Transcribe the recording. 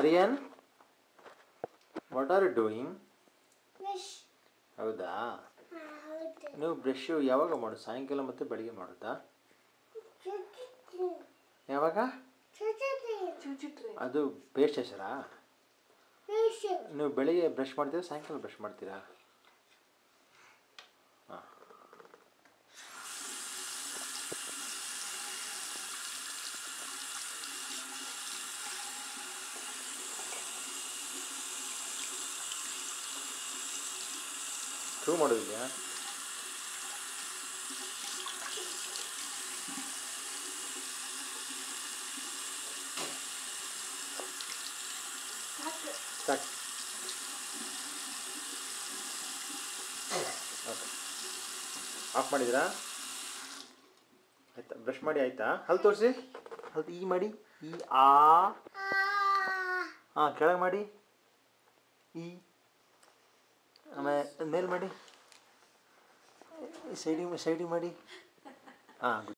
Aryan, what are you doing? Brush. ಹೌದಾ? ಹೌದು. ನೀವು ಬ್ರಷ್ ಯಾವಾಗ ಮಾಡೋದು? ಸಾಯಂಕಾಲ ಮತ್ತು ಬೆಳಿಗ್ಗೆ ಮಾಡೋದಾ? ಯಾವಾಗ? ಅದು ಪೇಸ್ಟ್ ಹೆಸರಾ? ನೀವು ಬೆಳಿಗ್ಗೆ ಬ್ರಷ್ ಮಾಡ್ತೀರಾ, ಸಾಯಂಕಾಲ ಬ್ರಷ್ ಮಾಡ್ತೀರಾ? ಹಾಂ. ಶೂ ಮಾಡೋದಿದೆಯಾ? ಸಾಕು. ಓಕೆ, ಆಫ್ ಮಾಡಿದ್ರಾ? ಆಯ್ತಾ? ಬ್ರಷ್ ಮಾಡಿ ಆಯಿತಾ? ಹಲ್ಲು ತೋರಿಸಿ. ಹಲ್ಲು ಈ ಮಾಡಿ. ಈ ಆ. ಹಾಂ, ಕೆಳಗೆ ಮಾಡಿ. ಈ. ಆಮೇಲೆ ಮೇಲೆ ಮಾಡಿ. ಸೈಡಿಗೆ ಮಾಡಿ. ಹಾಂ.